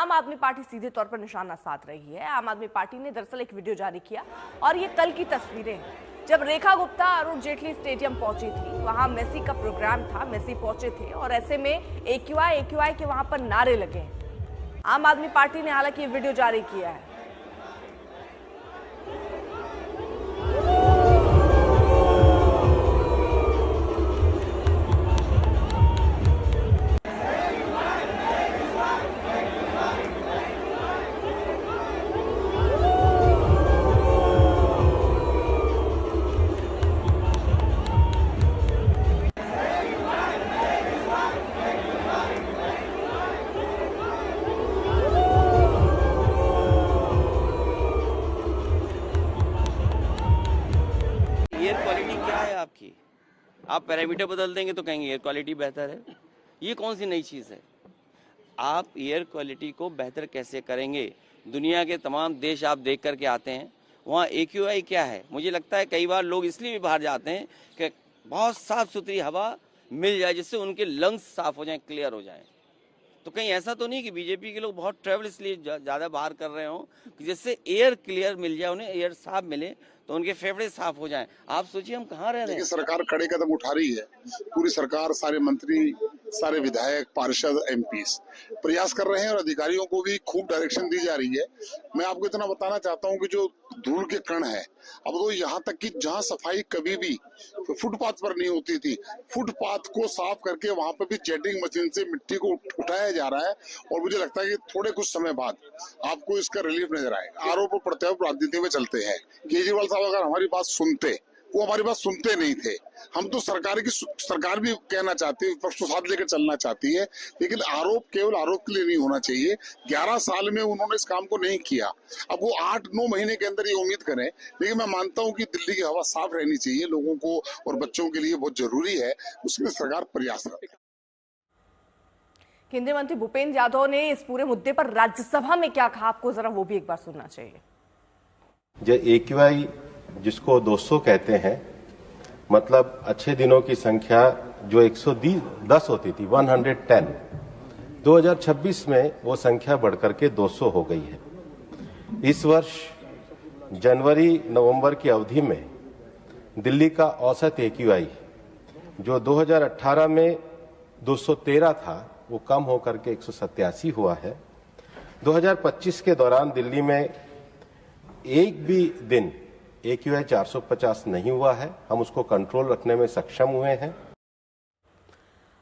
आम आदमी पार्टी सीधे तौर पर निशाना साध रही है। आम आदमी पार्टी ने दरअसल एक वीडियो जारी किया और ये कल की तस्वीरें हैं जब रेखा गुप्ता अरुण जेटली स्टेडियम पहुंची थी। वहां मेसी का प्रोग्राम था, मेसी पहुंचे थे और ऐसे में AQI के वहां पर नारे लगे। आम आदमी पार्टी ने हालांकि ये वीडियो जारी किया है। एयर क्वालिटी क्या है आपकी? आप पैरामीटर बदल देंगे तो कहेंगे एयर क्वालिटी बेहतर है। ये कौन सी नई चीज़ है? आप एयर क्वालिटी को बेहतर कैसे करेंगे? दुनिया के तमाम देश आप देख करके आते हैं, वहाँ AQI क्या है? मुझे लगता है कई बार लोग इसलिए भी बाहर जाते हैं कि बहुत साफ सुथरी हवा मिल जाए जिससे उनके लंग्स साफ हो जाएं, क्लियर हो जाएं। तो कहीं ऐसा तो नहीं कि बीजेपी के लोग बहुत ट्रैवल इसलिए ज़्यादा बाहर कर रहे हों कि जिससे एयर क्लियर मिल जाए, उन्हें एयर साफ मिले तो उनके फेफड़े साफ हो जाएं। आप सोचिए हम कहाँ रह रहे हैं। सरकार कड़े कदम उठा रही है, पूरी सरकार, सारे मंत्री, सारे विधायक, पार्षद, MPs प्रयास कर रहे हैं और अधिकारियों को भी खूब डायरेक्शन दी जा रही है। मैं आपको इतना बताना चाहता हूं कि जो धूल के कण है, अब तो यहाँ तक कि जहाँ सफाई कभी भी फुटपाथ पर नहीं होती थी, फुटपाथ को साफ करके वहां पर भी जेटिंग मशीन से मिट्टी को उठाया जा रहा है और मुझे लगता है कि थोड़े कुछ समय बाद आपको इसका रिलीफ नजर आएगा। आरोप और प्रत्यारोप राजनीति में चलते हैं। केजरीवाल साहब अगर हमारी बात सुनते, वो हमारी बात सुनते नहीं थे। हम तो सरकार भी कहना चाहती है, विपक्ष को साथ लेकर चलना चाहती है, लेकिन आरोप केवल आरोप के लिए नहीं होना चाहिए। 11 साल में उन्होंने इस काम को नहीं किया, अब वो 8-9 महीने के अंदर ये उम्मीद करें। लेकिन मैं मानता हूं कि दिल्ली की हवा साफ रहनी चाहिए, लोगों को और बच्चों के लिए बहुत जरूरी है, उसमें सरकार प्रयास करे। केंद्रीय मंत्री भूपेंद्र यादव ने इस पूरे मुद्दे पर राज्यसभा में क्या कहा, आपको जरा वो भी एक बार सुनना चाहिए। जो AQI जिसको 200 कहते हैं, मतलब अच्छे दिनों की संख्या जो 110 होती थी, 110, 2026 में वो संख्या बढ़कर के 200 हो गई है। इस वर्ष जनवरी-नवंबर की अवधि में दिल्ली का औसत AQI जो 2018 में 213 था, वो कम होकर के 187 हुआ है। 2025 के दौरान दिल्ली में एक भी दिन AQI 450 नहीं हुआ है। हम उसको कंट्रोल रखने में सक्षम हुए हैं।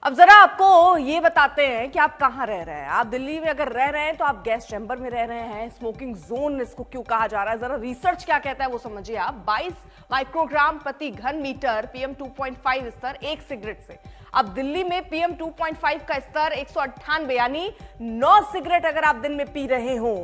अब जरा आपको ये बताते हैं कि आप कहाँ रह रहे हैं। आप दिल्ली में अगर रह रहे हैं तो आप गैस चैम्बर में रह रहे हैं। स्मोकिंग जोन इसको क्यों कहा जा रहा है, जरा रिसर्च क्या कहता है वो समझिए आप। 22 माइक्रोग्राम प्रति घन मीटर PM 2.5 स्तर एक सिगरेट से। अब दिल्ली में PM 2.5 का स्तर 198, यानी 9 सिगरेट अगर आप दिन में पी रहे हो,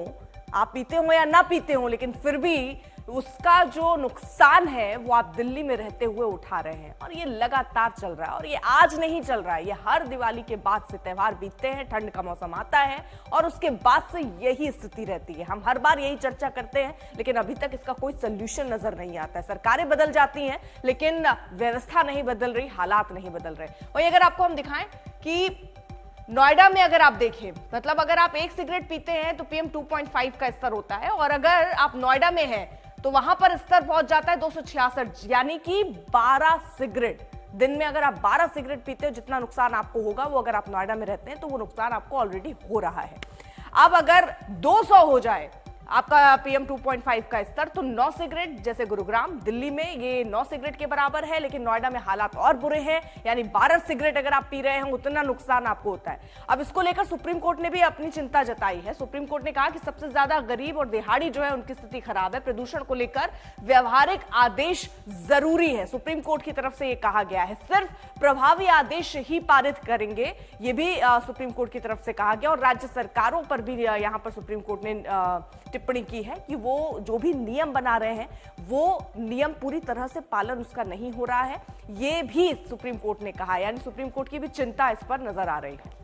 आप पीते हो या ना पीते हो, लेकिन फिर भी उसका जो नुकसान है वो आप दिल्ली में रहते हुए उठा रहे हैं। और ये लगातार चल रहा है और ये आज नहीं चल रहा है, ये हर दिवाली के बाद से त्योहार बीतते हैं, ठंड का मौसम आता है और उसके बाद से यही स्थिति रहती है। हम हर बार यही चर्चा करते हैं, लेकिन अभी तक इसका कोई सोल्यूशन नजर नहीं आता है। सरकारें बदल जाती हैं लेकिन व्यवस्था नहीं बदल रही, हालात नहीं बदल रहे। वही अगर आपको हम दिखाएं कि नोएडा में अगर आप देखें, मतलब अगर आप एक सिगरेट पीते हैं तो PM 2.5 का स्तर होता है और अगर आप नोएडा में हैं तो वहां पर स्तर पहुंच जाता है 266, यानी कि 12 सिगरेट दिन में। अगर आप 12 सिगरेट पीते हो, जितना नुकसान आपको होगा वो अगर आप नोएडा में रहते हैं तो वो नुकसान आपको ऑलरेडी हो रहा है। अब अगर 200 हो जाए आपका PM 2.5 का स्तर, तो 9 सिगरेट, जैसे गुरुग्राम दिल्ली में ये 9 सिगरेट के बराबर है, लेकिन नोएडा में हालात और बुरे हैं, यानी 12 सिगरेट अगर आप पी रहे हैं उतना नुकसान आपको होता है। अब इसको लेकर सुप्रीम कोर्ट ने भी अपनी चिंता जताई है। सुप्रीम कोर्ट ने कहा कि सबसे ज्यादा गरीब और दिहाड़ी जो है उनकी स्थिति खराब है। प्रदूषण को लेकर व्यवहारिक आदेश जरूरी है, सुप्रीम कोर्ट की तरफ से यह कहा गया है। सिर्फ प्रभावी आदेश ही पारित करेंगे, यह भी सुप्रीम कोर्ट की तरफ से कहा गया। और राज्य सरकारों पर भी यहां पर सुप्रीम कोर्ट ने टिप्पणी की है कि वो जो भी नियम बना रहे हैं वो नियम पूरी तरह से पालन उसका नहीं हो रहा है, ये भी सुप्रीम कोर्ट ने कहा। यानी सुप्रीम कोर्ट की भी चिंता इस पर नजर आ रही है।